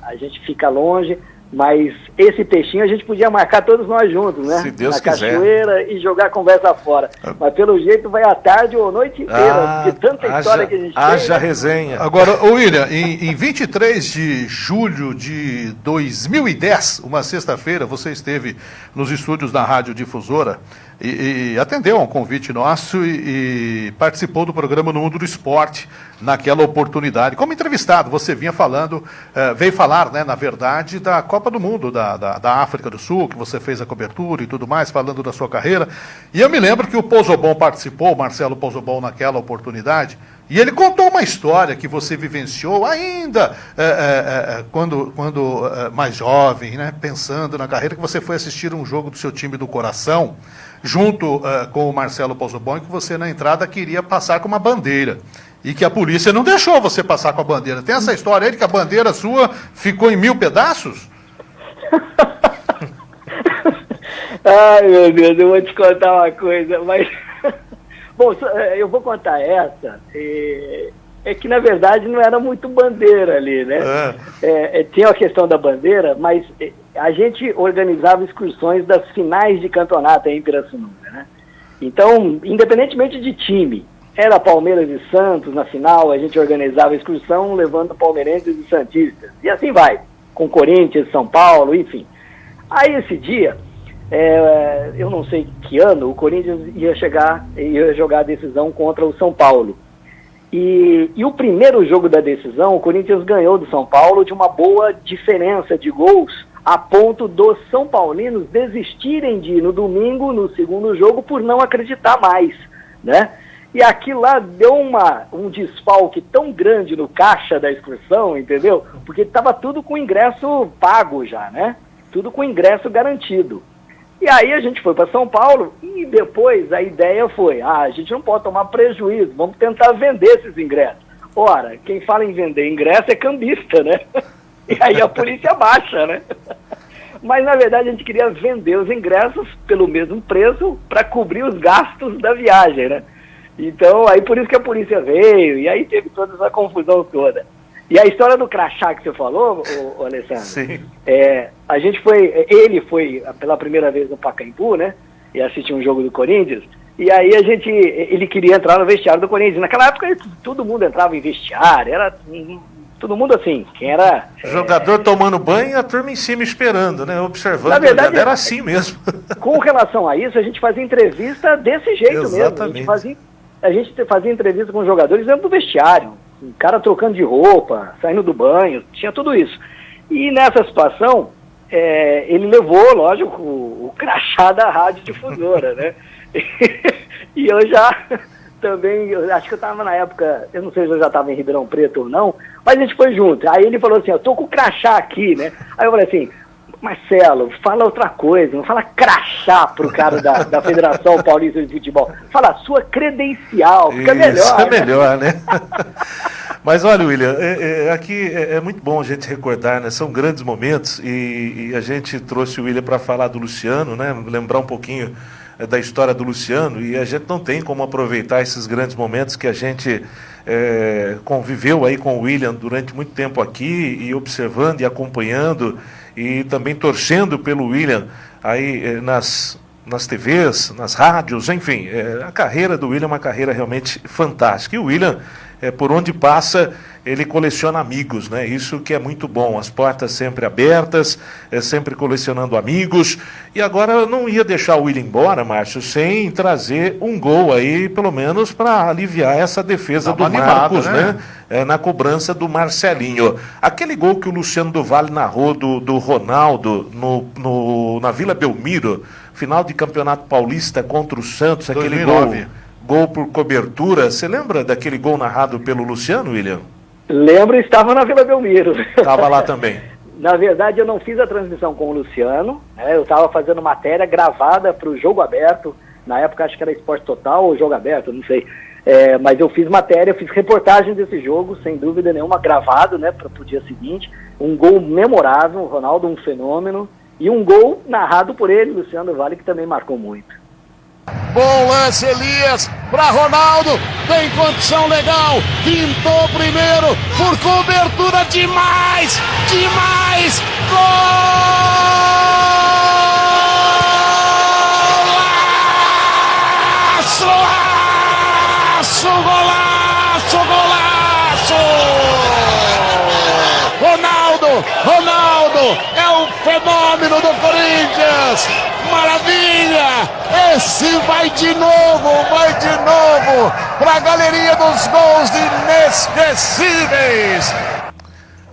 A gente fica longe. Mas esse peixinho a gente podia marcar todos nós juntos, né? Se Deus quiser. Na cachoeira e jogar a conversa fora. Mas pelo jeito vai à tarde ou noite inteira, de tanta história que a gente tem. Haja resenha. Agora, William, em 23 de julho de 2010, uma sexta-feira, você esteve nos estúdios da Rádio Difusora e atendeu a um convite nosso e participou do programa No Mundo do Esporte naquela oportunidade. Como entrevistado, você vinha falando, veio falar, né, na verdade, da Copa do Mundo da África do Sul, que você fez a cobertura e tudo mais, falando da sua carreira. E eu me lembro que o Pozobon participou, o Marcelo Pozobon, naquela oportunidade, e ele contou uma história que você vivenciou ainda quando mais jovem, né, pensando na carreira, que você foi assistir um jogo do seu time do coração, junto com o Marcelo Pozobon, que você na entrada queria passar com uma bandeira. E que a polícia não deixou você passar com a bandeira. Tem essa história aí de que a bandeira sua ficou em 1000 pedaços? Ai, meu Deus, eu vou te contar uma coisa, mas... Bom, eu vou contar essa. É que, na verdade, não era muito bandeira ali, né? Tinha a questão da bandeira, mas a gente organizava excursões das finais de campeonato aí em Pirassununga, né? Então, independentemente de time, era Palmeiras e Santos na final, a gente organizava a excursão levando palmeirenses e santistas. E assim vai, com Corinthians, São Paulo, enfim. Aí esse dia, eu não sei que ano, o Corinthians ia jogar a decisão contra o São Paulo. E o primeiro jogo da decisão, o Corinthians ganhou do São Paulo de uma boa diferença de gols, a ponto dos São Paulinos desistirem de ir no domingo, no segundo jogo, por não acreditar mais, né? E aquilo lá deu um desfalque tão grande no caixa da excursão, entendeu? Porque estava tudo com ingresso pago já, né? Tudo com ingresso garantido. E aí a gente foi para São Paulo e depois a ideia foi, a gente não pode tomar prejuízo, vamos tentar vender esses ingressos. Ora, quem fala em vender ingresso é cambista, né? E aí a polícia baixa, né? Mas na verdade a gente queria vender os ingressos pelo mesmo preço para cobrir os gastos da viagem, né? Então, aí por isso que a polícia veio, e aí teve toda essa confusão toda. E a história do crachá que você falou, o Alessandro, sim. Ele foi pela primeira vez no Pacaembu, né, e assistiu um jogo do Corinthians, E aí ele queria entrar no vestiário do Corinthians. Naquela época todo mundo entrava em vestiário, era todo mundo assim, quem era... Jogador tomando banho e a turma em cima esperando, né? Observando. Na verdade, era assim mesmo. Com relação a isso, a gente fazia entrevista desse jeito Exatamente. mesmo. A gente fazia entrevista com os jogadores dentro do vestiário. O cara trocando de roupa, saindo do banho, tinha tudo isso. E nessa situação, ele levou, lógico, o crachá da rádio difusora, né? E eu já também, eu acho que eu estava na época, eu não sei se eu já estava em Ribeirão Preto ou não, mas a gente foi junto. Aí ele falou assim, eu tô com o crachá aqui, né? Aí eu falei assim, Marcelo, fala outra coisa, não fala crachá pro cara da Federação Paulista de Futebol. Fala sua credencial, fica melhor. Isso é melhor, né? Mas olha, William, aqui é muito bom a gente recordar, né? São grandes momentos e a gente trouxe o William para falar do Luciano, né? Lembrar um pouquinho da história do Luciano, e a gente não tem como aproveitar esses grandes momentos que a gente conviveu aí com o William durante muito tempo aqui, e observando e acompanhando, e também torcendo pelo William aí nas TVs, nas rádios, enfim, a carreira do William é uma carreira realmente fantástica. E o William, por onde passa, ele coleciona amigos, né? Isso que é muito bom, as portas sempre abertas, sempre colecionando amigos. E agora eu não ia deixar o William embora, Márcio, sem trazer um gol aí, pelo menos para aliviar essa defesa do Marcos, né? Na cobrança do Marcelinho. Aquele gol que o Luciano do Vale narrou do Ronaldo na Vila Belmiro, final de Campeonato Paulista contra o Santos, 2009. Aquele gol por cobertura. Você lembra daquele gol narrado pelo Luciano, William? Lembro, estava na Vila Belmiro. Estava lá também. Na verdade, eu não fiz a transmissão com o Luciano, né? Eu estava fazendo matéria gravada para o Jogo Aberto, na época acho que era Esporte Total ou Jogo Aberto, não sei. Mas eu fiz matéria, fiz reportagem desse jogo, sem dúvida nenhuma, gravado, né, para o dia seguinte. Um gol memorável, o Ronaldo um fenômeno, e um gol narrado por ele, Luciano Vale, que também marcou muito. Bom lance, Elias, para Ronaldo, tem condição legal, pintou primeiro, por cobertura demais, golaço! Ronaldo é o fenômeno do Corinthians, maravilha! Esse vai de novo para a galeria dos gols inesquecíveis.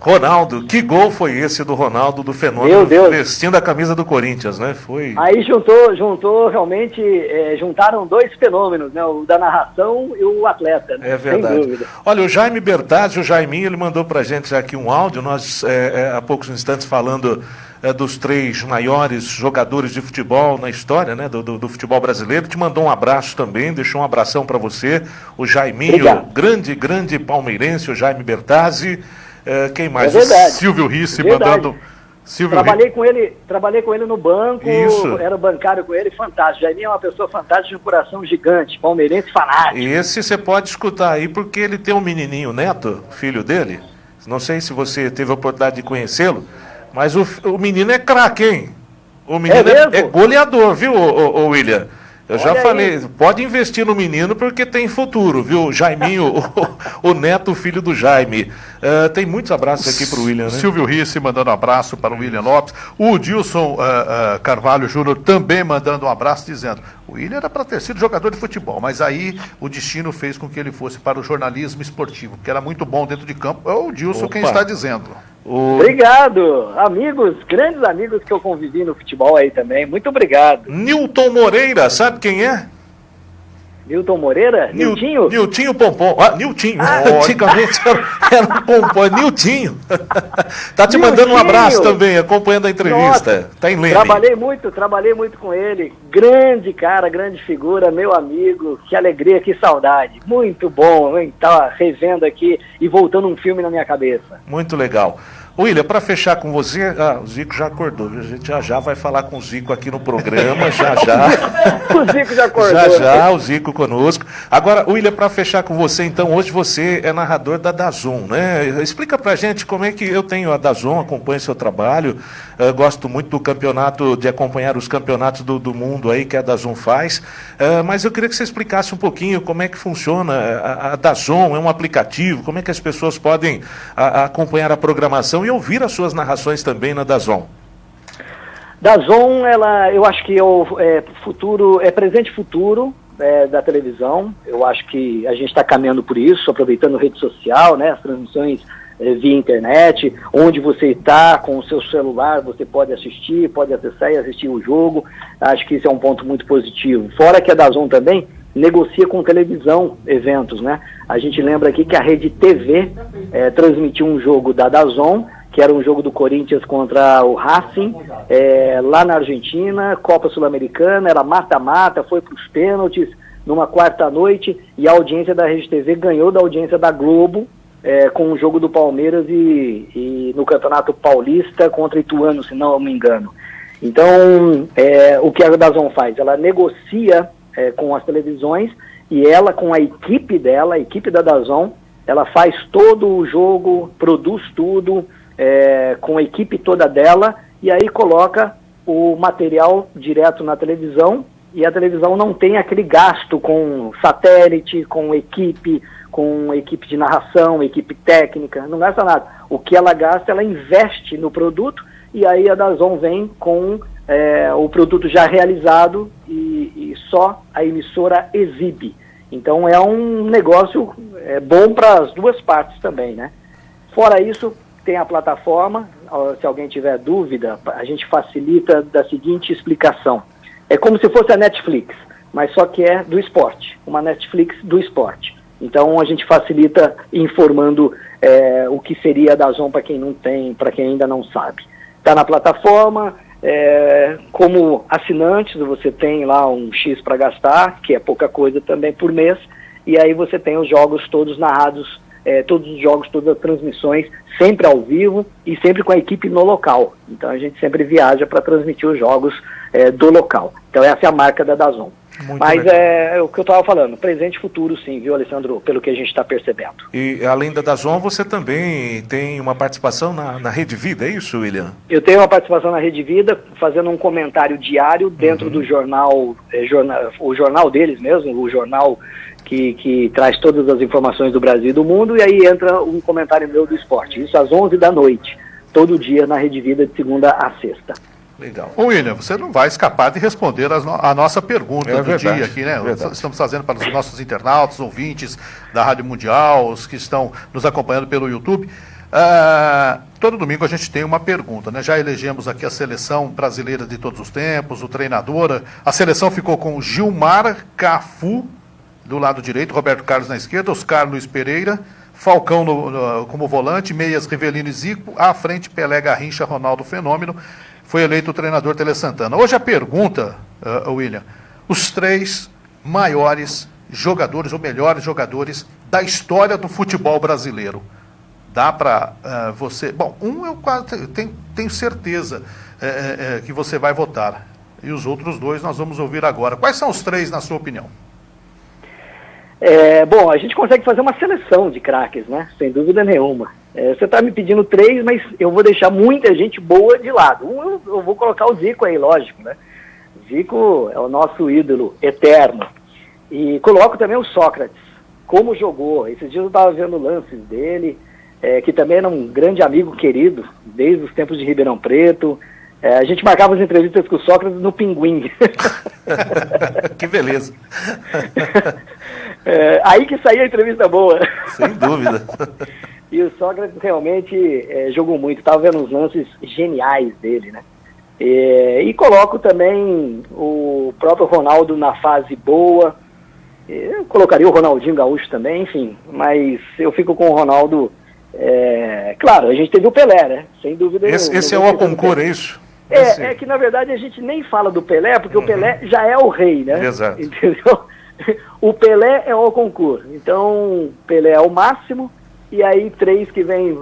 Ronaldo, que gol foi esse do Ronaldo, do fenômeno, vestindo a camisa do Corinthians, né? Foi... Aí juntou realmente, juntaram dois fenômenos, né? O da narração e o atleta, né? É verdade. Sem dúvida. Olha, o Jaime Bertazzi, o Jaiminho, ele mandou pra gente aqui um áudio, nós há poucos instantes falando dos 3 maiores jogadores de futebol na história, né, do futebol brasileiro. Te mandou um abraço também, deixou um abração para você, o Jaiminho, grande palmeirense, o Jaime Bertazzi. Quem mais? Silvio Risse mandando... Trabalhei com ele no banco, era bancário com ele, fantástico. Jaiminho é uma pessoa fantástica, de um coração gigante, palmeirense fanático. Esse você pode escutar aí, porque ele tem um menininho, Neto, filho dele. Não sei se você teve a oportunidade de conhecê-lo, mas o menino é craque, hein? O menino é goleador, viu, William? Eu já falei, pode investir no menino porque tem futuro, viu? Jaiminho, o neto, filho do Jaime. Tem muitos abraços aqui para o William, né? Silvio Risse mandando um abraço para o William Lopes. O Dilson Carvalho Júnior também mandando um abraço, dizendo: o William era para ter sido jogador de futebol, mas aí o destino fez com que ele fosse para o jornalismo esportivo, que era muito bom dentro de campo. É o Dilson quem está dizendo. Obrigado, amigos, grandes amigos que eu convivi no futebol aí também, muito obrigado. Nilton Moreira, sabe quem é? Nilton Moreira? Niltinho? Niltinho Pompom. Niltinho. Antigamente era um Pompom, é Niltinho. Tá te mandando um abraço também, acompanhando a entrevista. Nossa, tá em Leme. Trabalhei muito com ele. Grande cara, grande figura, meu amigo. Que alegria, que saudade. Muito bom, hein? Tava revendo aqui e voltando um filme na minha cabeça. Muito legal. William, para fechar com você, o Zico já acordou, a gente já vai falar com o Zico aqui no programa, já. O Zico já acordou. Já, o Zico conosco. Agora, William, para fechar com você, então, hoje você é narrador da DAZN, né? Explica pra gente como é que eu tenho a DAZN, acompanho seu trabalho, gosto muito do campeonato, de acompanhar os campeonatos do mundo aí que a DAZN faz, mas eu queria que você explicasse um pouquinho como é que funciona a DAZN, é um aplicativo, como é que as pessoas podem acompanhar a programação e ouvir as suas narrações também na DAZN. DAZN, eu acho que é presente e futuro da televisão. Eu acho que a gente está caminhando por isso, aproveitando rede social, né, as transmissões via internet, onde você está com o seu celular, você pode assistir, pode acessar e assistir o jogo. Acho que isso é um ponto muito positivo. Fora que a DAZN também negocia com televisão eventos, né? A gente lembra aqui que a Rede TV transmitiu um jogo da DAZN, que era um jogo do Corinthians contra o Racing, lá na Argentina, Copa Sul-Americana, era mata-mata, foi para os pênaltis, numa quarta noite, e a audiência da Rede TV ganhou da audiência da Globo, com o jogo do Palmeiras e no Campeonato Paulista contra Ituano, se não me engano. Então, o que a DAZN faz? Ela negocia com as televisões, e ela, com a equipe dela, a equipe da DAZN, ela faz todo o jogo, produz tudo, com a equipe toda dela, e aí coloca o material direto na televisão, e a televisão não tem aquele gasto com satélite, com equipe de narração, equipe técnica, não gasta nada. O que ela gasta, ela investe no produto, e aí a DAZN vem com o produto já realizado e só a emissora exibe. Então é um negócio bom para as duas partes também, né? Fora isso, tem a plataforma. Se alguém tiver dúvida, a gente facilita da seguinte explicação. É como se fosse a Netflix, mas só que é do esporte, uma Netflix do esporte. Então a gente facilita informando o que seria a DAZN para quem não tem, para quem ainda não sabe. Está na plataforma, como assinantes você tem lá um X para gastar, que é pouca coisa também por mês, e aí você tem os jogos todos narrados, todos os jogos, todas as transmissões, sempre ao vivo e sempre com a equipe no local. Então a gente sempre viaja para transmitir os jogos do local. Então essa é a marca da DAZN. Muito Mas legal. é o que eu estava falando, presente e futuro sim, viu, Alessandro, pelo que a gente está percebendo. E além da DAZN, você também tem uma participação na Rede Vida, é isso, William? Eu tenho uma participação na Rede Vida, fazendo um comentário diário dentro do jornal, o jornal deles mesmo, o jornal que traz todas as informações do Brasil e do mundo, e aí entra um comentário meu do esporte. Isso às 11 da noite, todo dia na Rede Vida, de segunda a sexta. Legal. Ô William, você não vai escapar de responder a nossa pergunta do verdade, dia aqui, né? Verdade. Estamos fazendo para os nossos internautas, ouvintes da Rádio Mundial, os que estão nos acompanhando pelo YouTube. Todo domingo a gente tem uma pergunta, né? Já elegemos aqui a seleção brasileira de todos os tempos, o treinador. A seleção ficou com Gilmar, Cafu do lado direito, Roberto Carlos na esquerda, Oscar Luiz Pereira, Falcão como volante, meias Rivelino e Zico, à frente Pelé, Garrincha, Ronaldo Fenômeno. Foi eleito o treinador Tele Santana. Hoje a pergunta, William, os 3 maiores jogadores ou melhores jogadores da história do futebol brasileiro. Dá para você... Bom, eu quase tenho certeza que você vai votar. E os outros 2 nós vamos ouvir agora. Quais são os 3, na sua opinião? Bom, a gente consegue fazer uma seleção de craques, né? Sem dúvida nenhuma. Você está me pedindo 3, mas eu vou deixar muita gente boa de lado. Eu vou colocar o Zico aí, lógico, né? Zico é o nosso ídolo eterno. E coloco também o Sócrates, como jogou. Esses dias eu estava vendo lances dele, que também era um grande amigo querido, desde os tempos de Ribeirão Preto. A gente marcava as entrevistas com o Sócrates no Pinguim. Que beleza. Aí que saía a entrevista boa. Sem dúvida. E o Sócrates realmente jogou muito. Estava vendo os lances geniais dele, né? E coloco também o próprio Ronaldo na fase boa. Eu colocaria o Ronaldinho Gaúcho também, enfim. Mas eu fico com o Ronaldo. Claro, a gente teve o Pelé, né? Sem dúvida. Esse é o concurso, é isso? É que na verdade a gente nem fala do Pelé, porque o Pelé já é o rei, né? Exato. Entendeu? O Pelé é o concurso. Então, Pelé é o máximo. e aí 3 que vem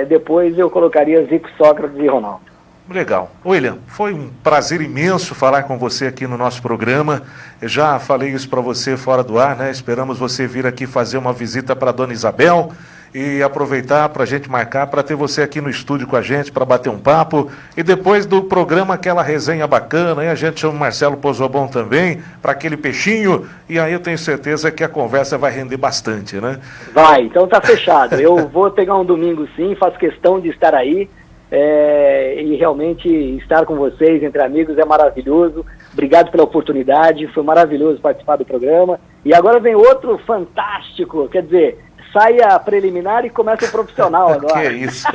depois eu colocaria Zico, Sócrates e Ronaldo. Legal. William, foi um prazer imenso falar com você aqui no nosso programa. Eu já falei isso para você fora do ar, né? Esperamos você vir aqui fazer uma visita para Dona Isabel e aproveitar para a gente marcar, para ter você aqui no estúdio com a gente, para bater um papo. E depois do programa, aquela resenha bacana, aí a gente chama o Marcelo Pozobon também, para aquele peixinho, e aí eu tenho certeza que a conversa vai render bastante, né? Vai, então tá fechado. Eu vou pegar um domingo sim, faço questão de estar aí. E realmente estar com vocês entre amigos é maravilhoso. Obrigado pela oportunidade, foi maravilhoso participar do programa. E agora vem outro fantástico, quer dizer, sai a preliminar e começa o profissional agora. Que é isso.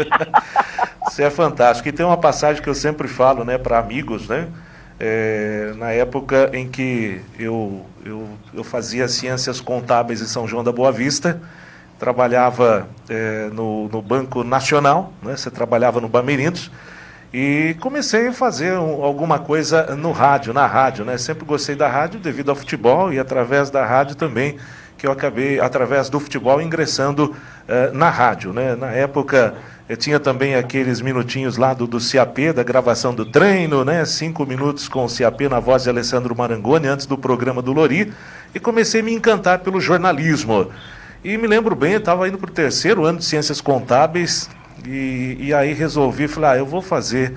Isso é fantástico. E tem uma passagem que eu sempre falo, né, para amigos, né? Na época em que eu fazia ciências contábeis em São João da Boa Vista, trabalhava no Banco Nacional, né? Você trabalhava no Bamerindos, e comecei a fazer alguma coisa no rádio, na rádio, né? Sempre gostei da rádio devido ao futebol, e através da rádio também, que eu acabei, através do futebol, ingressando na rádio, né? Na época, eu tinha também aqueles minutinhos lá do CAP, da gravação do treino, né? 5 minutos com o CAP na voz de Alessandro Marangoni, antes do programa do Lori, e comecei a me encantar pelo jornalismo. E me lembro bem, eu estava indo para o 3º ano de Ciências Contábeis, e aí resolvi, falei, eu vou fazer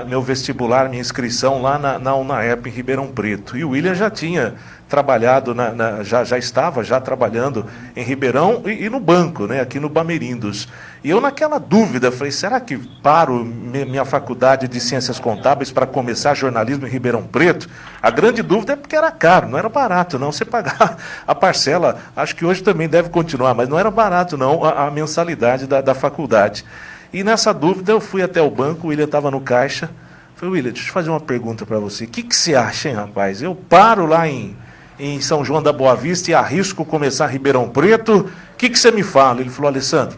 meu vestibular, minha inscrição lá na UNAEP, em Ribeirão Preto. E o William já tinha trabalhado, já estava trabalhando em Ribeirão e no banco, né, aqui no Bamerindos. E eu naquela dúvida, falei, será que paro minha faculdade de Ciências Contábeis para começar jornalismo em Ribeirão Preto? A grande dúvida é porque era caro, não era barato não, você pagar a parcela, acho que hoje também deve continuar, mas não era barato não a mensalidade da faculdade. E nessa dúvida eu fui até o banco, o William estava no caixa. Falei, William, deixa eu fazer uma pergunta para você. O que você acha, hein, rapaz? Eu paro lá em São João da Boa Vista e arrisco começar Ribeirão Preto? O que você me fala? Ele falou, Alessandro,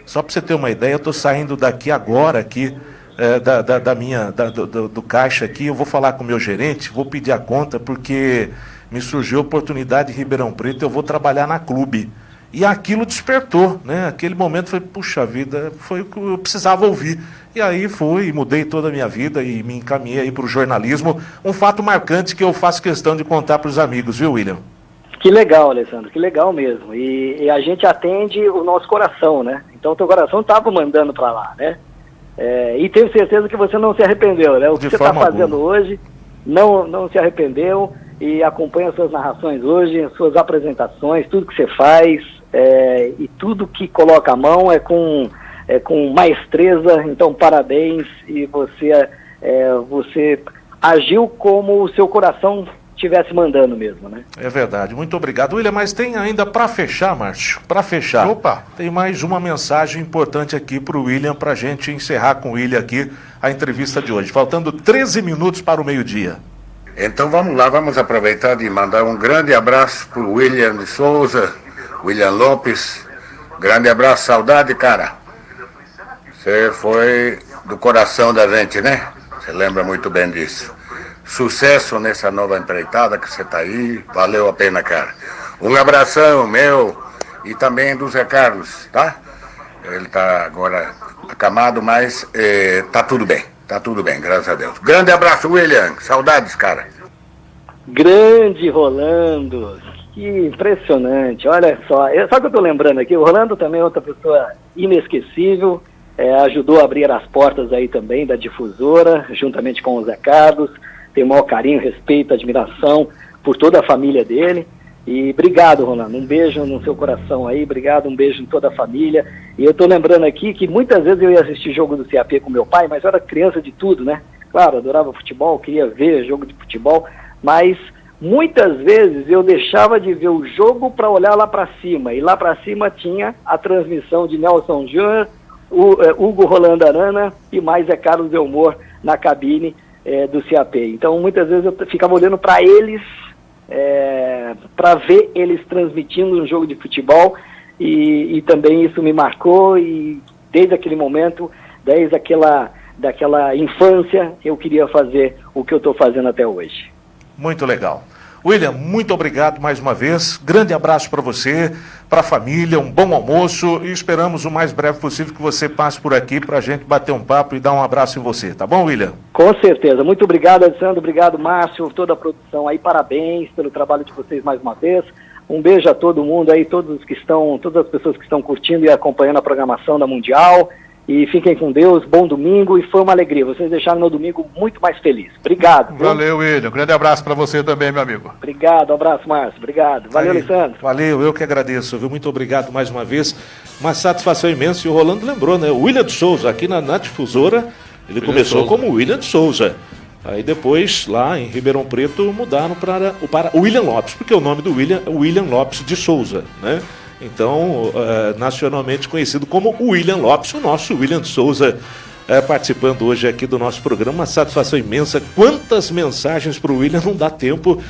só para você ter uma ideia, eu estou saindo daqui agora, aqui, do caixa aqui, eu vou falar com o meu gerente, vou pedir a conta, porque me surgiu a oportunidade em Ribeirão Preto, eu vou trabalhar na Clube. E aquilo despertou, né? Aquele momento foi, puxa vida, foi o que eu precisava ouvir. E aí fui, mudei toda a minha vida e me encaminhei aí para o jornalismo. Um fato marcante que eu faço questão de contar para os amigos, viu, William? Que legal, Alessandro, que legal mesmo. E a gente atende o nosso coração, né? Então o teu coração estava mandando para lá, né? E tenho certeza que você não se arrependeu, né? O que você está fazendo hoje, não se arrependeu, e acompanha as suas narrações hoje, as suas apresentações, tudo que você faz. E tudo que coloca a mão é com maestreza, então parabéns, e você agiu como o seu coração estivesse mandando mesmo, né? É verdade, muito obrigado, William, mas tem ainda para fechar, Márcio, para fechar, tem mais uma mensagem importante aqui para o William, para a gente encerrar com o William aqui a entrevista de hoje, faltando 13 minutos para o meio-dia. Então vamos lá, vamos aproveitar de mandar um grande abraço para o William de Souza, William Lopes, grande abraço, saudade, cara. Você foi do coração da gente, né? Você lembra muito bem disso. Sucesso nessa nova empreitada que você tá aí, valeu a pena, cara. Um abração meu e também do Zé Carlos, tá? Ele tá agora acamado, mas tá tudo bem, graças a Deus. Grande abraço, William, saudades, cara. Grande Rolando. Que impressionante, olha só, sabe o que eu estou lembrando aqui? O Rolando também é outra pessoa inesquecível, ajudou a abrir as portas aí também da difusora, juntamente com o Zé Carlos, tem o maior carinho, respeito, admiração por toda a família dele, e obrigado, Rolando, um beijo no seu coração aí, obrigado, um beijo em toda a família, e eu estou lembrando aqui que muitas vezes eu ia assistir jogo do CAP com meu pai, mas eu era criança de tudo, né? Claro, adorava futebol, queria ver jogo de futebol, mas muitas vezes eu deixava de ver o jogo para olhar lá para cima, e lá para cima tinha a transmissão de Nelson Júnior, Hugo Rolando Arana e mais Carlos Elmore na cabine do CAP. Então muitas vezes eu ficava olhando para eles, para ver eles transmitindo um jogo de futebol, e também isso me marcou, e desde aquele momento, desde daquela infância, eu queria fazer o que eu estou fazendo até hoje. Muito legal. William, muito obrigado mais uma vez. Grande abraço para você, para a família, um bom almoço e esperamos o mais breve possível que você passe por aqui para a gente bater um papo e dar um abraço em você. Tá bom, William? Com certeza. Muito obrigado, Alessandro. Obrigado, Márcio, toda a produção aí. Parabéns pelo trabalho de vocês mais uma vez. Um beijo a todo mundo aí, todas as pessoas que estão curtindo e acompanhando a programação da Mundial. E fiquem com Deus, bom domingo, e foi uma alegria. Vocês deixaram meu domingo muito mais feliz. Obrigado. Valeu, William. Grande abraço para você também, meu amigo. Obrigado, abraço, Márcio. Obrigado. Valeu, Alessandro. Valeu, eu que agradeço, viu? Muito obrigado mais uma vez. Uma satisfação imensa. E o Rolando lembrou, né? O William de Souza, aqui na difusora, ele começou como William de Souza. Aí depois, lá em Ribeirão Preto, mudaram para o William Lopes, porque o nome do William é William Lopes de Souza, né? Então, nacionalmente conhecido como William Lopes, o nosso William de Souza, participando hoje aqui do nosso programa. Uma satisfação imensa. Quantas mensagens para o William, não dá tempo